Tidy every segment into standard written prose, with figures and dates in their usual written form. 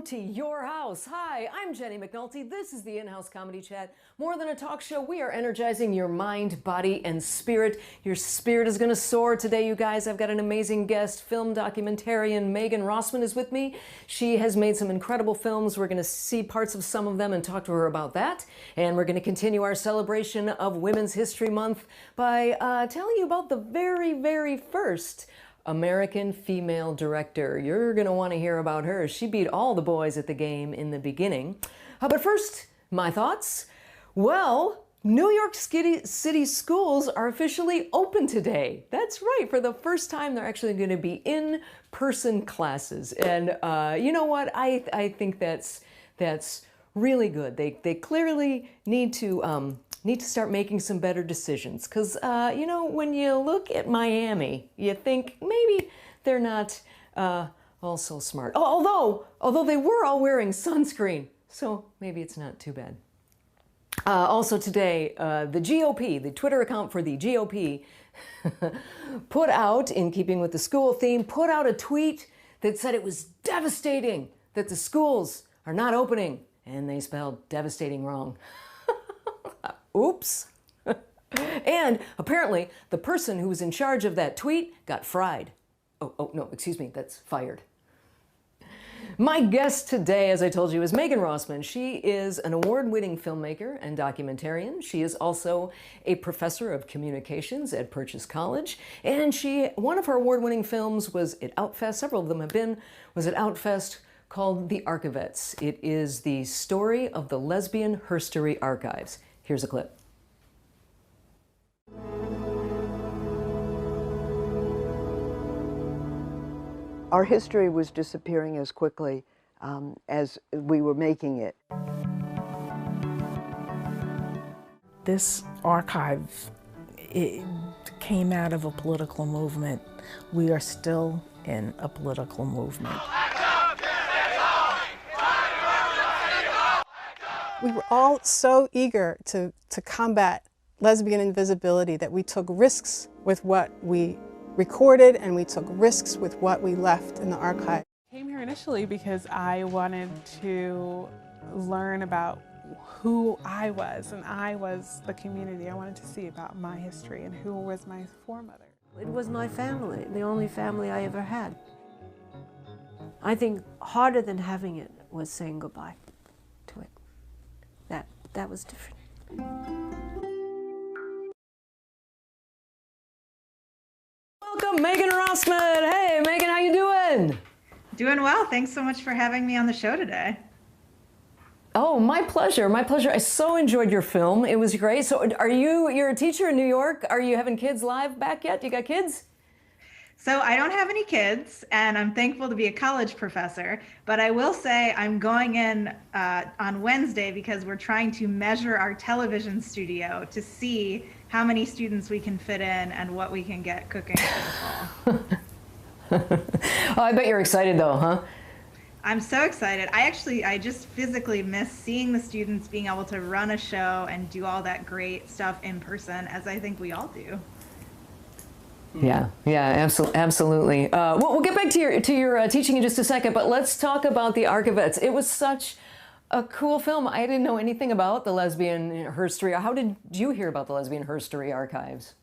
to your house. Hi, I'm Jenny McNulty. This is the In-House Comedy Chat. More than a talk show, we are energizing your mind, body, and spirit. Your spirit is going to soar today, you guys. I've got an amazing guest, film documentarian Megan Rossman is with me. She has made some incredible films. We're going to see parts of some of them and talk to her about that. And we're going to continue our celebration of Women's History Month by telling you about the very first American female director. You're going to want to hear about her. She beat all the boys at the game in the beginning. But first, my thoughts. Well, New York City schools are officially open today. That's right. For the first time, they're actually going to be in-person classes. And you know what? I think that's really good. They clearly need to start making some better decisions. Because, you know, when you look at Miami, you think maybe they're not all so smart. Oh, although they were all wearing sunscreen, so maybe it's not too bad. Also today, the GOP, the Twitter account for the GOP, put out, in keeping with the school theme, put out a tweet that said it was devastating that the schools are not opening. And they spelled devastating wrong. Oops. And apparently the person who was in charge of that tweet got fried. Oh, no, excuse me, that's fired. My guest today, as I told you, is Megan Rossman. She is an award-winning filmmaker and documentarian. She is also a professor of communications at Purchase College. And one of her award-winning films was at Outfest, several of them have been, was at Outfest, called The Archivettes. It is the story of the lesbian herstory archives. Here's a clip. Our history was disappearing as quickly as we were making it. This archive, it came out of a political movement. We are still in a political movement. We were all so eager to combat lesbian invisibility that we took risks with what we recorded and we took risks with what we left in the archive. I came here initially because I wanted to learn about who I was, and I was the community. I wanted to see about my history and who was my foremother. It was my family, the only family I ever had. I think harder than having it was saying goodbye to it. That was different. Welcome, Megan Rossman. Hey, Megan, how you doing? Doing well. Thanks so much for having me on the show today. Oh, my pleasure. My pleasure. I so enjoyed your film. It was great. So you're a teacher in New York. Are you having kids live back yet? You got kids? So I don't have any kids, and I'm thankful to be a college professor, but I will say I'm going in on Wednesday because we're trying to measure our television studio to see how many students we can fit in and what we can get cooking for the fall. Oh, I bet you're excited though, huh? I'm so excited. I just physically miss seeing the students, being able to run a show and do all that great stuff in person, as I think we all do. Yeah, absolutely. We'll get back to your teaching in just a second, but let's talk about The Archivettes. It was such a cool film. I didn't know anything about the lesbian herstory. How did you hear about the lesbian herstory archives?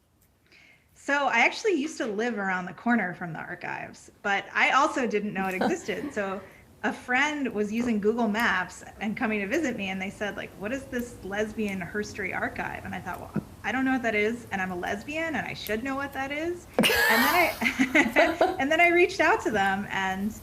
So I actually used to live around the corner from the archives, but I also didn't know it existed. So a friend was using Google Maps and coming to visit me, and they said, like, what is this lesbian herstory archive? And I thought, well, I don't know what that is, and I'm a lesbian, and I should know what that is. And then I reached out to them, and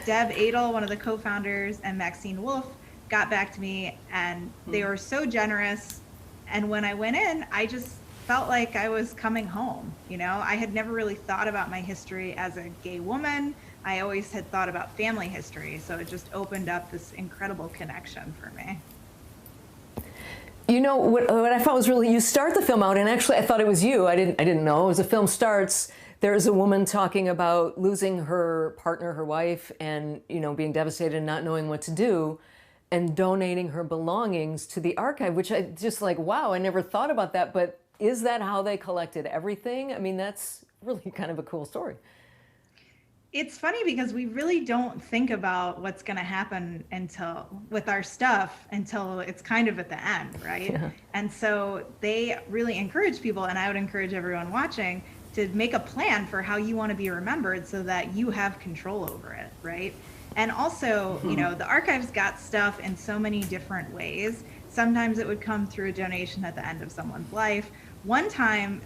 Deb Adel, one of the co-founders, and Maxine Wolf got back to me, and they were so generous. And when I went in, I just felt like I was coming home. You know, I had never really thought about my history as a gay woman. I always had thought about family history, so it just opened up this incredible connection for me. You know, what I thought was really, you start the film out, and actually I thought it was you. I didn't know. As the film starts, there's a woman talking about losing her partner, her wife, and, you know, being devastated and not knowing what to do, and donating her belongings to the archive, which I just like, wow, I never thought about that. But is that how they collected everything? I mean, that's really kind of a cool story. It's funny because we really don't think about what's going to happen with our stuff until it's kind of at the end, right? Yeah. And so they really encourage people, and I would encourage everyone watching to make a plan for how you want to be remembered so that you have control over it, right? And also, the archives got stuff in so many different ways. Sometimes it would come through a donation at the end of someone's life. One time,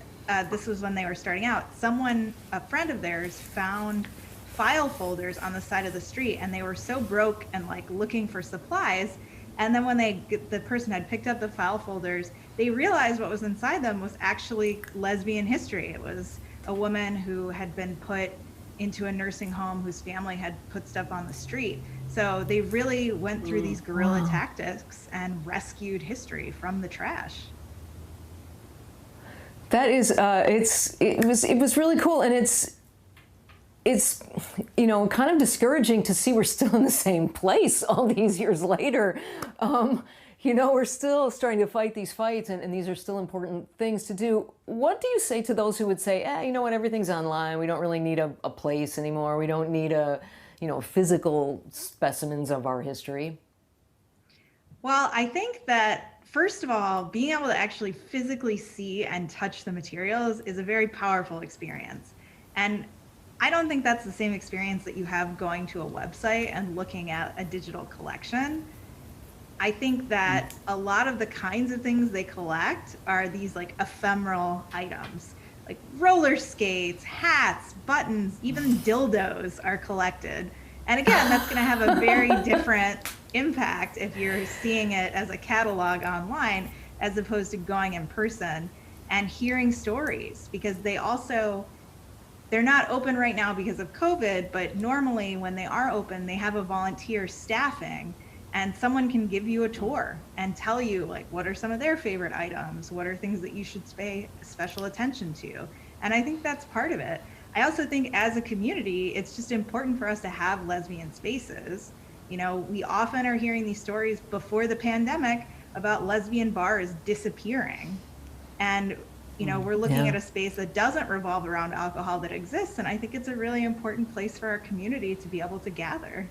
this was when they were starting out, a friend of theirs, found file folders on the side of the street, and they were so broke and like looking for supplies. And then when the person had picked up the file folders, they realized what was inside them was actually lesbian history. It was a woman who had been put into a nursing home whose family had put stuff on the street. So they really went through these guerrilla tactics and rescued history from the trash. That is, it was really cool, and it's kind of discouraging to see we're still in the same place all these years later. We're still starting to fight these fights, and these are still important things to do. What do you say to those who would say, you know what, everything's online, we don't really need a place anymore, we don't need physical specimens of our history? Well, I think that, first of all, being able to actually physically see and touch the materials is a very powerful experience. And I don't think that's the same experience that you have going to a website and looking at a digital collection. I think that a lot of the kinds of things they collect are these like ephemeral items, like roller skates, hats, buttons, even dildos are collected. And again, that's going to have a very different impact if you're seeing it as a catalog online as opposed to going in person and hearing stories, because they're not open right now because of COVID, but normally when they are open, they have a volunteer staffing, and someone can give you a tour and tell you like what are some of their favorite items, what are things that you should pay special attention to. And I think that's part of it. I also think as a community, it's just important for us to have lesbian spaces. We often are hearing these stories before the pandemic about lesbian bars disappearing. And we're looking at a space that doesn't revolve around alcohol that exists. And I think it's a really important place for our community to be able to gather.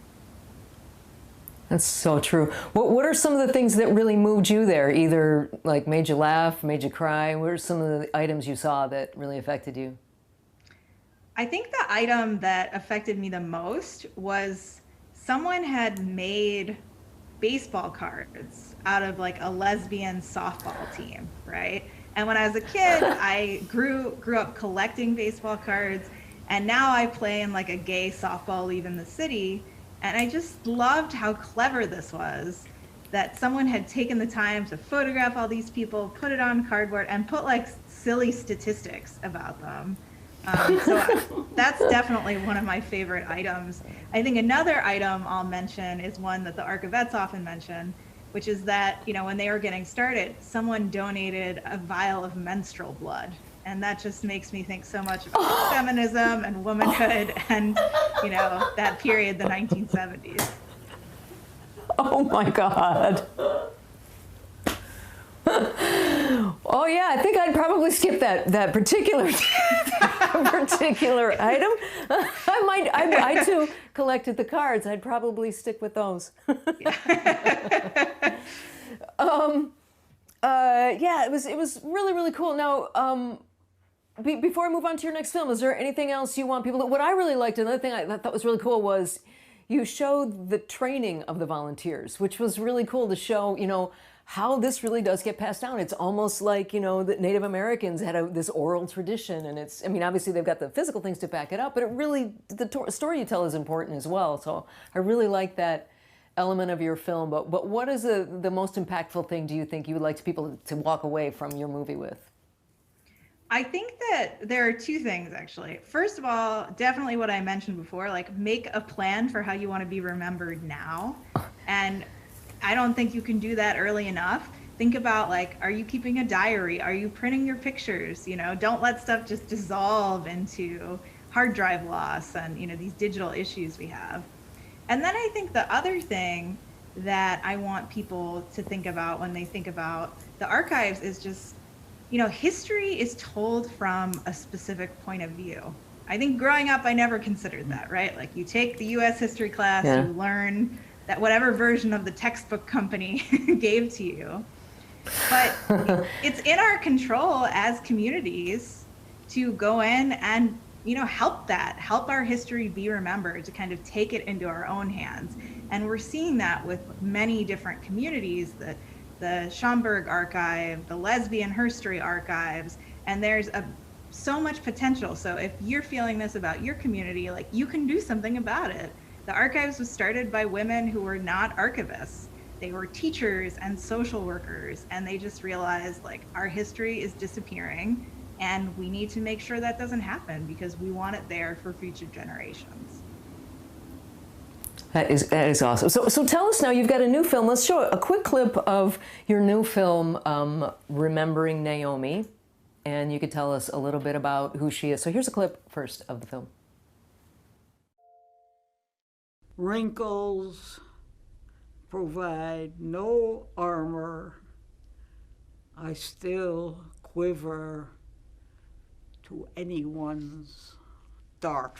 That's so true. What are some of the things that really moved you there? Either like made you laugh, made you cry? What are some of the items you saw that really affected you? I think the item that affected me the most was someone had made baseball cards out of like a lesbian softball team, right? And when I was a kid, I grew up collecting baseball cards, and now I play in like a gay softball league in the city. And I just loved how clever this was, that someone had taken the time to photograph all these people, put it on cardboard, and put like silly statistics about them. So that's definitely one of my favorite items. I think another item I'll mention is one that the archivettes often mention, which is that, when they were getting started, someone donated a vial of menstrual blood. And that just makes me think so much about feminism and womanhood and, that period, the 1970s. Oh my God. Oh yeah, I think I'd probably skip that particular particular item. I too collected the cards. I'd probably stick with those. Yeah, it was really, really cool. Now, before I move on to your next film, is there anything else you want people to... What I really liked, another thing I thought was really cool was you showed the training of the volunteers, which was really cool to show, how this really does get passed down. It's almost like, the Native Americans had this oral tradition, and obviously they've got the physical things to back it up, but it really, the story you tell is important as well. So I really like that element of your film. But what is the most impactful thing do you think you would like people to walk away from your movie with? I think that there are two things, actually. First of all, definitely what I mentioned before, like make a plan for how you want to be remembered now. And I don't think you can do that early enough. Think about like, are you keeping a diary? Are you printing your pictures? Don't let stuff just dissolve into hard drive loss and, these digital issues we have. And then I think the other thing that I want people to think about when they think about the archives is just, history is told from a specific point of view. I think growing up, I never considered that, right? Like you take the US history class, Yeah. you learn that whatever version of the textbook company gave to you. But it's in our control as communities to go in and, you know, help our history be remembered, to kind of take it into our own hands. And we're seeing that with many different communities, the Schomburg Archive, the Lesbian Herstory Archives, and there's so much potential. So if you're feeling this about your community, like, you can do something about it. The archives was started by women who were not archivists. They were teachers and social workers, and they just realized, like, our history is disappearing and we need to make sure that doesn't happen because we want it there for future generations. That is awesome. So tell us now, you've got a new film. Let's show a quick clip of your new film, Remembering Naomi, and you could tell us a little bit about who she is. So here's a clip first of the film. Wrinkles provide no armor. I still quiver to anyone's dart.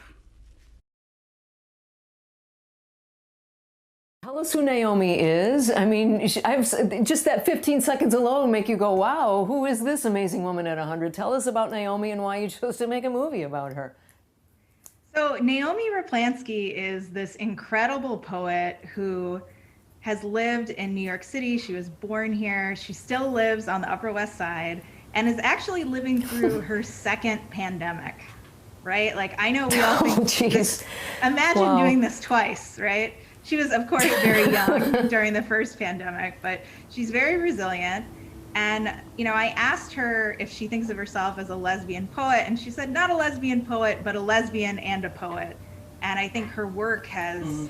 Tell us who Naomi is. I mean, just that 15 seconds alone make you go, wow, who is this amazing woman at 100? Tell us about Naomi and why you chose to make a movie about her. So Naomi Raplansky is this incredible poet who has lived in New York City. She was born here. She still lives on the Upper West Side and is actually living through her second pandemic, right? Like, I know we all think, imagine doing this twice, right? She was, of course, very young during the first pandemic, but she's very resilient. And, you know, I asked her if she thinks of herself as a lesbian poet, and she said, not a lesbian poet, but a lesbian and a poet. And I think her work has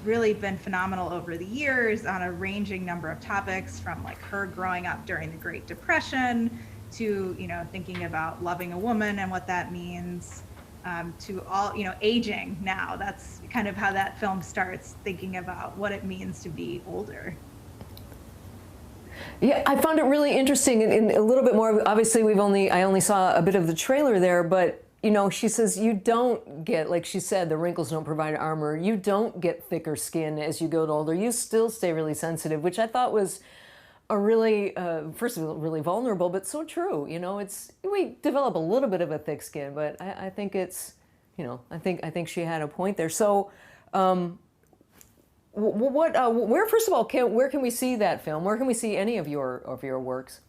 really been phenomenal over the years on a ranging number of topics, from like her growing up during the Great Depression to, you know, thinking about loving a woman and what that means, to all, you know, aging now. That's kind of how that film starts, thinking about what it means to be older. Yeah, I found it really interesting, and a little bit more. Obviously, I only saw a bit of the trailer there, but you know, she says you don't get, like she said, the wrinkles don't provide armor. You don't get thicker skin as you get older. You still stay really sensitive, which I thought was a really, first of all, really vulnerable, but so true. You know, we develop a little bit of a thick skin, but I think it's, you know, I think she had a point there. So. Where, first of all, where can we see that film? Where can we see any of your works?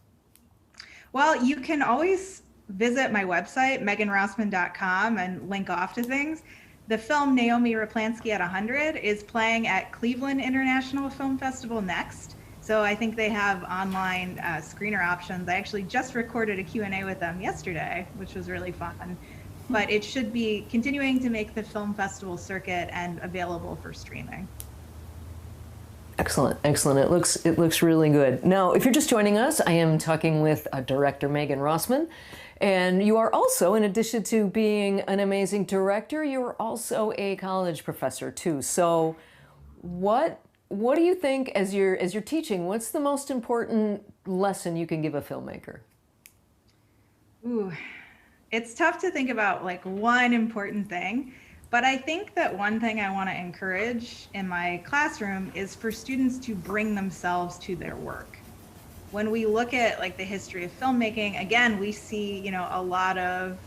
Well, you can always visit my website, meganrossman.com, and link off to things. The film Naomi Raplansky at 100 is playing at Cleveland International Film Festival next. So I think they have online screener options. I actually just recorded a Q&A with them yesterday, which was really fun. But it should be continuing to make the film festival circuit and available for streaming. Excellent, excellent. It looks really good. Now, if you're just joining us, I am talking with director Megan Rossman, and you are also, in addition to being an amazing director, you're also a college professor too. So, what do you think as you're teaching? What's the most important lesson you can give a filmmaker? Ooh, it's tough to think about like one important thing. But I think that one thing I want to encourage in my classroom is for students to bring themselves to their work. When we look at like the history of filmmaking, again, we see, you know, a lot of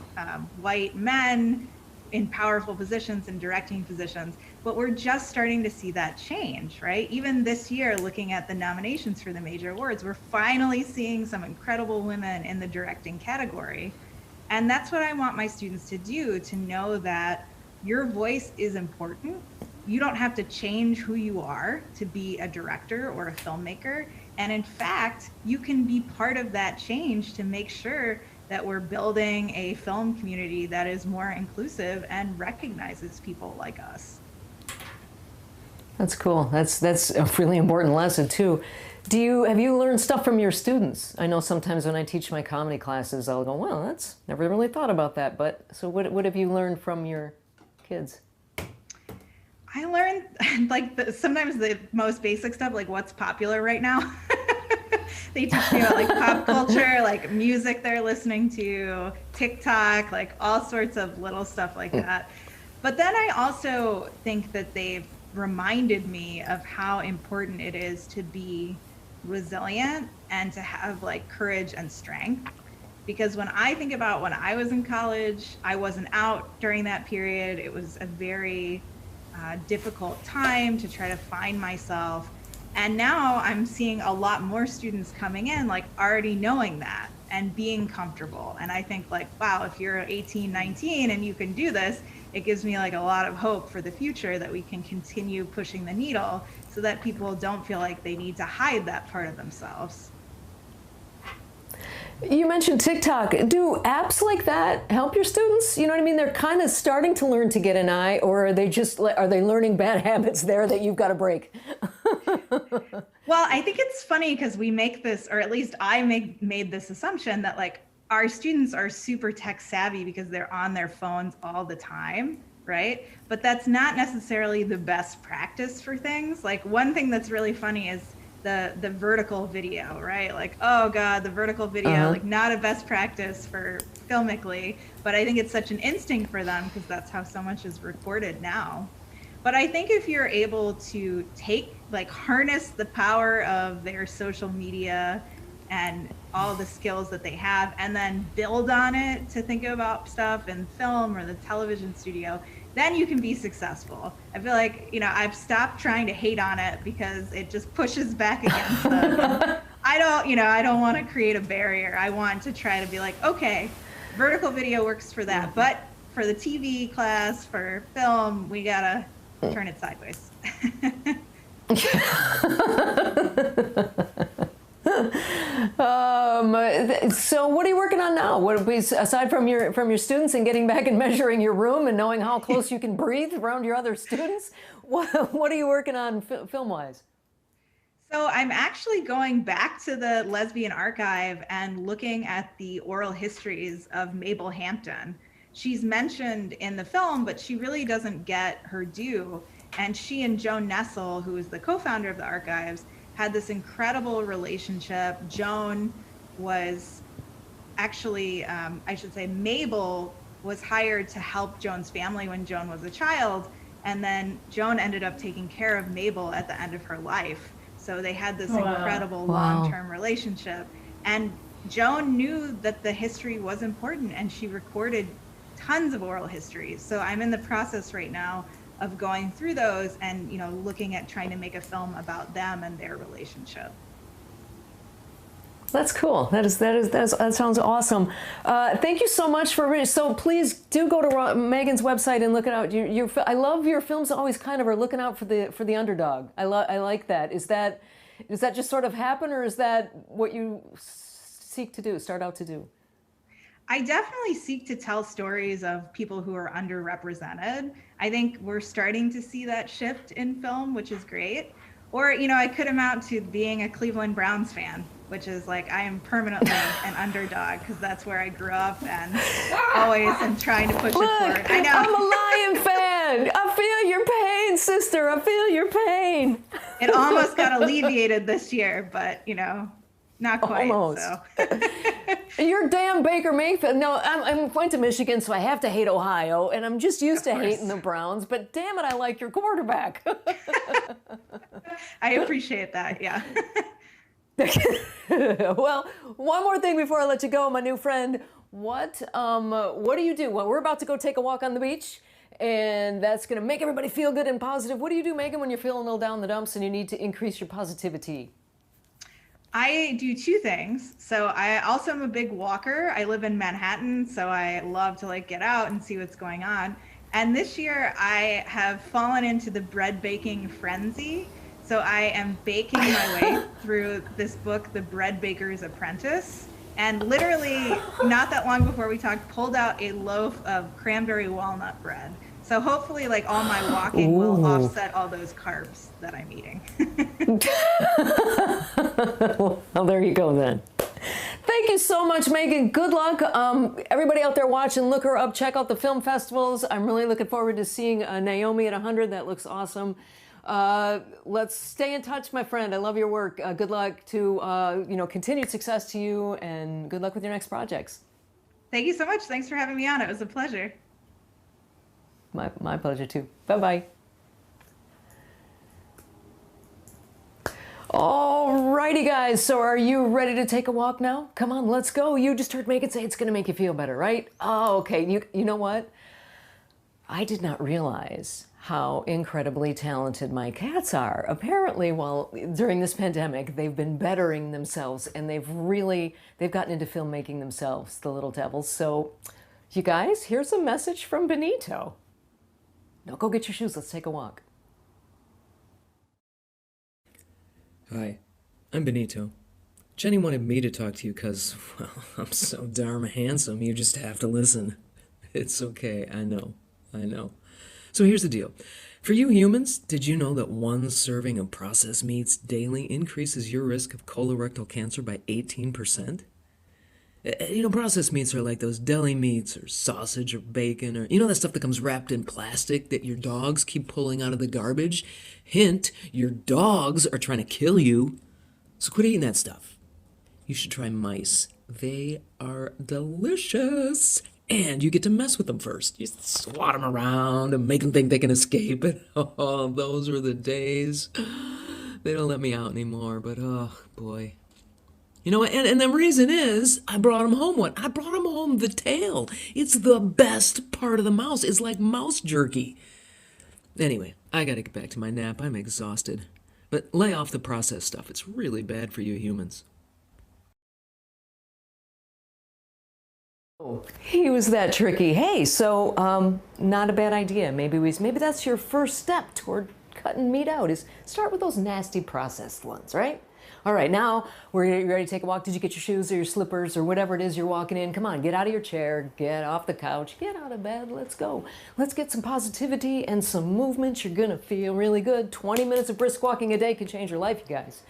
white men in powerful positions and directing positions, but we're just starting to see that change, right? Even this year, looking at the nominations for the major awards, we're finally seeing some incredible women in the directing category. And that's what I want my students to do, to know that your voice is important. You don't have to change who you are to be a director or a filmmaker. And in fact, you can be part of that change to make sure that we're building a film community that is more inclusive and recognizes people like us. That's cool. That's a really important lesson too. Have you learned stuff from your students? I know sometimes when I teach my comedy classes, I'll go, well, that's never really thought about that. But so what have you learned from your kids? I learned like sometimes the most basic stuff, like what's popular right now. They teach me about like pop culture, like music they're listening to, TikTok, like all sorts of little stuff like that. But then I also think that they've reminded me of how important it is to be resilient and to have like courage and strength. Because when I think about when I was in college, I wasn't out during that period. It was a very difficult time to try to find myself. And now I'm seeing a lot more students coming in, like already knowing that and being comfortable. And I think like, wow, if you're 18, 19 and you can do this, it gives me like a lot of hope for the future that we can continue pushing the needle so that people don't feel like they need to hide that part of themselves. You mentioned TikTok. Do apps like that help your students? You know what I mean? They're kind of starting to learn to get an eye, or are they learning bad habits there that you've got to break? Well, I think it's funny because we make this, or at least I made this assumption that like our students are super tech savvy because they're on their phones all the time, right? But that's not necessarily the best practice for things. Like one thing that's really funny is the vertical video, right? Like, oh God, the vertical video, like not a best practice for filmically, but I think it's such an instinct for them because that's how so much is recorded now. But I think if you're able to harness the power of their social media and all the skills that they have and then build on it to think about stuff in film or the television studio, then you can be successful. I feel like, I've stopped trying to hate on it because it just pushes back against them. I don't want to create a barrier. I want to try to be like, okay, vertical video works for that, but for the TV class, for film, we gotta turn it sideways. So what are you working on now? Aside from your students and getting back and measuring your room and knowing how close you can breathe around your other students, what are you working on film-wise? So I'm actually going back to the Lesbian Archive and looking at the oral histories of Mabel Hampton. She's mentioned in the film, but she really doesn't get her due. And she and Joan Nessel, who is the co-founder of the archives, had this incredible relationship. Joan was actually, Mabel was hired to help Joan's family when Joan was a child. And then Joan ended up taking care of Mabel at the end of her life. So they had this incredible long-term relationship. And Joan knew that the history was important and she recorded tons of oral histories. So I'm in the process right now of going through those and looking at trying to make a film about them and their relationship. That's cool. That sounds awesome. Thank you so much for. So please do go to Megan's website and look it out. I love your films. Always kind of are looking out for the underdog. I like that. Does that just sort of happen, or is that what you seek to do? Start out to do? I definitely seek to tell stories of people who are underrepresented. I think we're starting to see that shift in film, which is great. Or, I could amount to being a Cleveland Browns fan, which is like I am permanently an underdog because that's where I grew up and always am trying to push it forward. I know. I'm a Lion fan. I feel your pain, sister. I feel your pain. It almost got alleviated this year, but, not quite. Almost. So. You're damn Baker Mayfield. No, I'm going to Michigan, so I have to hate Ohio, and I'm just used to hating the Browns, but damn it, I like your quarterback. I appreciate that, yeah. Well, one more thing before I let you go, my new friend. What do you do? Well, we're about to go take a walk on the beach, and that's going to make everybody feel good and positive. What do you do, Megan, when you're feeling a little down in the dumps and you need to increase your positivity? I do two things. So I also am a big walker. I live in Manhattan, so I love to get out and see what's going on. And this year I have fallen into the bread baking frenzy. So I am baking my way through this book, The Bread Baker's Apprentice. And literally not that long before we talked, pulled out a loaf of cranberry walnut bread. So hopefully all my walking will offset all those carbs that I'm eating. Well, there you go then. Thank you so much, Megan. Good luck. Everybody out there watching, look her up. Check out the film festivals. I'm really looking forward to seeing Naomi at 100. That looks awesome. let's stay in touch, my friend. I love your work. Good luck to, continued success to you, and good luck with your next projects. Thank you so much. Thanks for having me on. It was a pleasure. My pleasure too. Bye-bye. Alrighty, guys. So are you ready to take a walk now? Come on, let's go. You just heard Megan say it's going to make you feel better, right? Oh, okay. You know what? I did not realize how incredibly talented my cats are. Apparently, during this pandemic, they've been bettering themselves, and they've gotten into filmmaking themselves, the little devils. So, you guys, here's a message from Benito. Now go get your shoes. Let's take a walk. Hi, I'm Benito. Jenny wanted me to talk to you because, well, I'm so darn handsome, you just have to listen. It's okay, I know. So here's the deal. For you humans, did you know that one serving of processed meats daily increases your risk of colorectal cancer by 18%? Processed meats are like those deli meats or sausage or bacon or, that stuff that comes wrapped in plastic that your dogs keep pulling out of the garbage. Hint, your dogs are trying to kill you. So quit eating that stuff. You should try mice. They are delicious. And you get to mess with them first. You swat them around and make them think they can escape. And oh, those were the days. They don't let me out anymore, but oh boy. And the reason is, I brought him home what? I brought him home the tail. It's the best part of the mouse. It's like mouse jerky. Anyway, I gotta get back to my nap. I'm exhausted. But lay off the processed stuff. It's really bad for you humans. Oh, he was that tricky. Hey, so not a bad idea. Maybe that's your first step toward cutting meat out, is start with those nasty processed ones, right? All right, now we're ready to take a walk. Did you get your shoes or your slippers or whatever it is you're walking in? Come on, get out of your chair, get off the couch, get out of bed, let's go. Let's get some positivity and some movement. You're gonna feel really good. 20 minutes of brisk walking a day can change your life, you guys.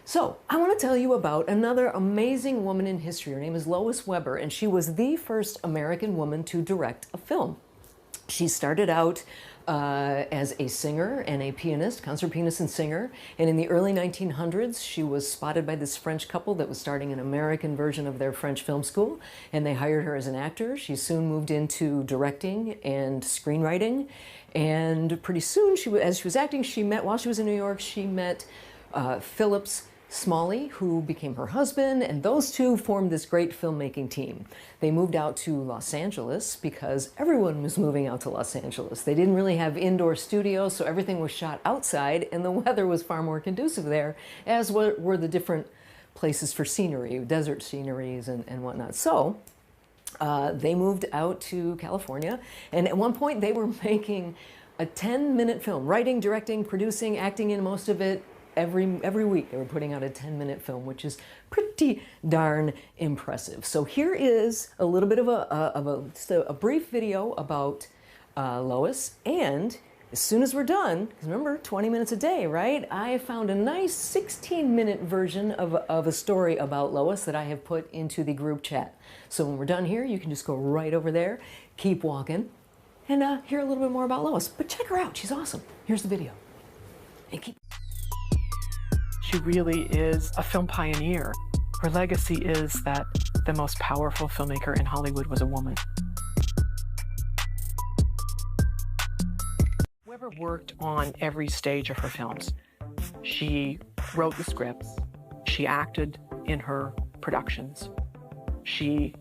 So I want to tell you about another amazing woman in history. Her name is Lois Weber, and she was the first American woman to direct a film. She started out as a singer and a pianist, concert pianist and singer. And in the early 1900s, she was spotted by this French couple that was starting an American version of their French film school. And they hired her as an actor. She soon moved into directing and screenwriting. And pretty soon, as she was acting, while she was in New York, she met Phillips Smalley, who became her husband, and those two formed this great filmmaking team. They moved out to Los Angeles because everyone was moving out to Los Angeles. They didn't really have indoor studios, so everything was shot outside, and the weather was far more conducive there, as were the different places for scenery, desert sceneries and whatnot. So they moved out to California, and at one point they were making a 10-minute film, writing, directing, producing, acting in most of it. Every week they were putting out a 10-minute film, which is pretty darn impressive. So here is a little bit of just a brief video about Lois. And as soon as we're done, because remember, 20 minutes a day, right? I found a nice 16-minute version of a story about Lois that I have put into the group chat. So when we're done here, you can just go right over there, keep walking, and hear a little bit more about Lois. But check her out, she's awesome. Here's the video. And keep. She really is a film pioneer. Her legacy is that the most powerful filmmaker in Hollywood was a woman. Weber worked on every stage of her films. She wrote the scripts. She acted in her productions. She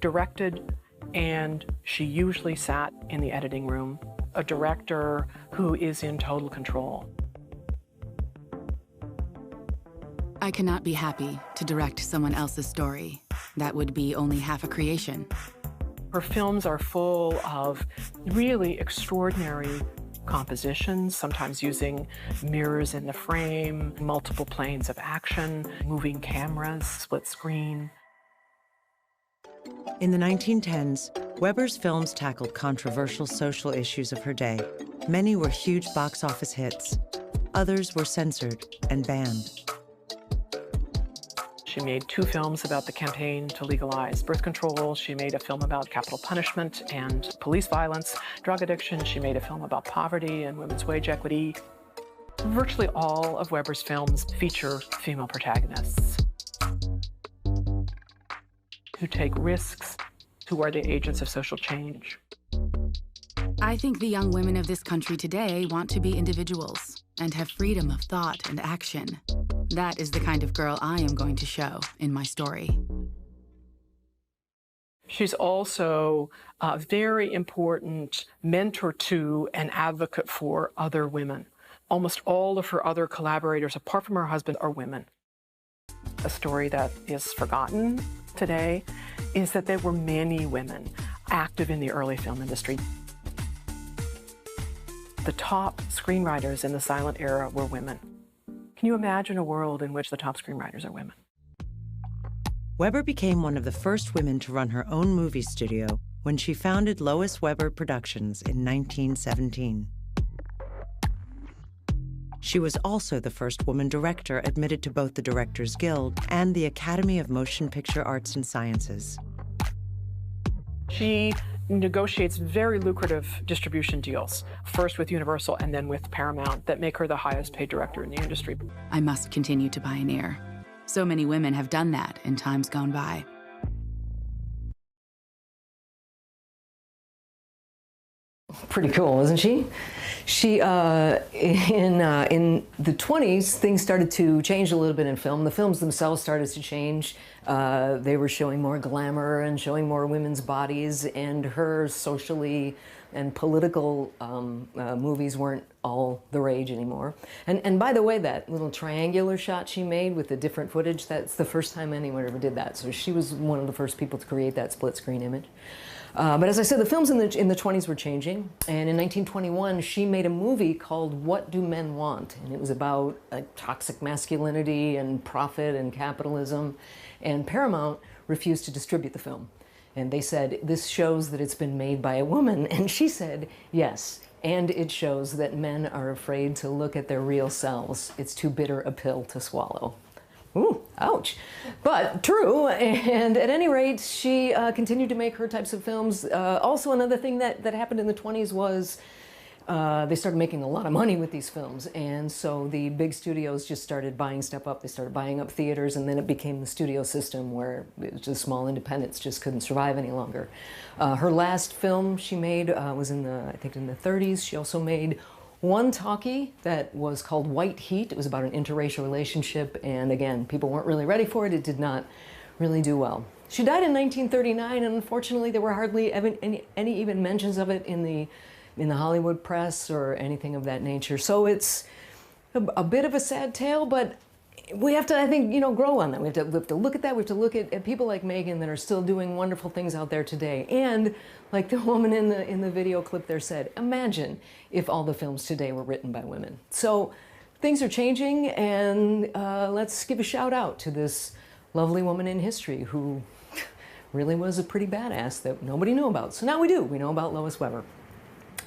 directed, and she usually sat in the editing room. A director who is in total control. I cannot be happy to direct someone else's story. That would be only half a creation. Her films are full of really extraordinary compositions, sometimes using mirrors in the frame, multiple planes of action, moving cameras, split screen. In the 1910s, Weber's films tackled controversial social issues of her day. Many were huge box office hits. Others were censored and banned. She made 2 films about the campaign to legalize birth control. She made a film about capital punishment and police violence, drug addiction. She made a film about poverty and women's wage equity. Virtually all of Weber's films feature female protagonists who take risks, who are the agents of social change. I think the young women of this country today want to be individuals and have freedom of thought and action. That is the kind of girl I am going to show in my story. She's also a very important mentor to and advocate for other women. Almost all of her other collaborators, apart from her husband, are women. A story that is forgotten today is that there were many women active in the early film industry. The top screenwriters in the silent era were women. Can you imagine a world in which the top screenwriters are women? Weber became one of the first women to run her own movie studio when she founded Lois Weber Productions in 1917. She was also the first woman director admitted to both the Directors Guild and the Academy of Motion Picture Arts and Sciences. She negotiates very lucrative distribution deals, first with Universal and then with Paramount, that make her the highest paid director in the industry. I must continue to pioneer. So many women have done that in times gone by. Pretty cool, isn't she? She, in the 20s, things started to change a little bit in film. The films themselves started to change. They were showing more glamour and showing more women's bodies, and her socially and political movies weren't all the rage anymore. And by the way, that little triangular shot she made with the different footage, that's the first time anyone ever did that. So she was one of the first people to create that split screen image. But as I said, the films in the 20s were changing, and in 1921 she made a movie called What Do Men Want? And it was about toxic masculinity and profit and capitalism, and Paramount refused to distribute the film. And they said, this shows that it's been made by a woman, and she said, yes, and it shows that men are afraid to look at their real selves. It's too bitter a pill to swallow. Ooh, ouch. But true, and at any rate, she continued to make her types of films. Also, another thing that happened in the 20s was they started making a lot of money with these films, and so the big studios just started buying stuff up. They started buying up theaters, and then it became the studio system where just small independents just couldn't survive any longer. Her last film she made was I think in the 30s. She also made one talkie that was called White Heat. It was about an interracial relationship, and again, people weren't really ready for it. It did not really do well. She died in 1939, and unfortunately there were hardly any even mentions of it in the Hollywood press or anything of that nature. So it's a bit of a sad tale, but we have to, I think, grow on that. We have to look at that. We have to look at people like Megan that are still doing wonderful things out there today. And like the woman in the video clip there said, imagine if all the films today were written by women. So things are changing, and let's give a shout out to this lovely woman in history who really was a pretty badass that nobody knew about. So now we do. We know about Lois Weber.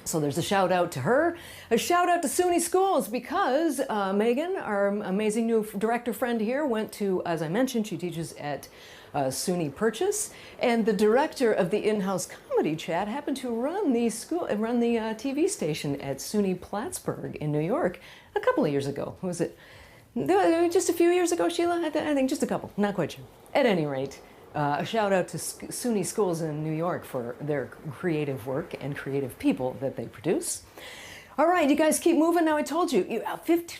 So there's a shout out to her, a shout out to SUNY Schools, because Megan, our amazing new director friend here, went to, as I mentioned, she teaches at SUNY Purchase, and the director of the InHouse Comedy Chat happened to run the TV station at SUNY Plattsburgh in New York a couple of years ago. Was it just a few years ago, Sheila? I think just a couple, not quite sure. At any rate, a shout out to SUNY Schools in New York for their creative work and creative people that they produce. All right, you guys keep moving. Now I told you,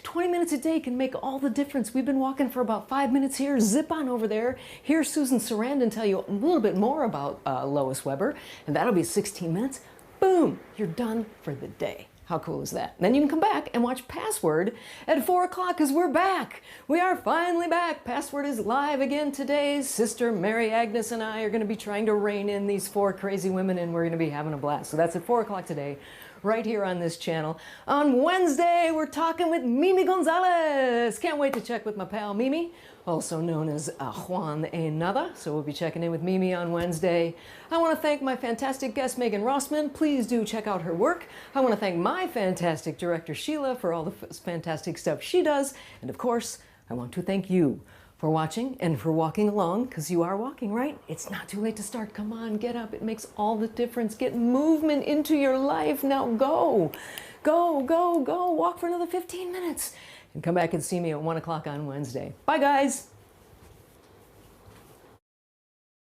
20 minutes a day can make all the difference. We've been walking for about 5 minutes here. Zip on over there. Hear Susan Sarandon tell you a little bit more about Lois Weber, and that'll be 16 minutes. Boom, you're done for the day. How cool is that? Then you can come back and watch Password at 4 o'clock, because we're back. We are finally back. Password is live again today. Sister Mary Agnes and I are going to be trying to rein in these 4 crazy women, and we're going to be having a blast. So that's at 4 o'clock today, right here on this channel. On Wednesday, we're talking with Mimi Gonzalez. Can't wait to check with my pal Mimi, also known as Juan A. Nava. So we'll be checking in with Mimi on Wednesday. I want to thank my fantastic guest, Megan Rossman. Please do check out her work. I want to thank my fantastic director, Sheila, for all the fantastic stuff she does. And of course, I want to thank you for watching and for walking along, because you are walking, right? It's not too late to start. Come on, get up. It makes all the difference. Get movement into your life. Now go. Go, go, go. Walk for another 15 minutes. And come back and see me at 1 o'clock on Wednesday. Bye, guys.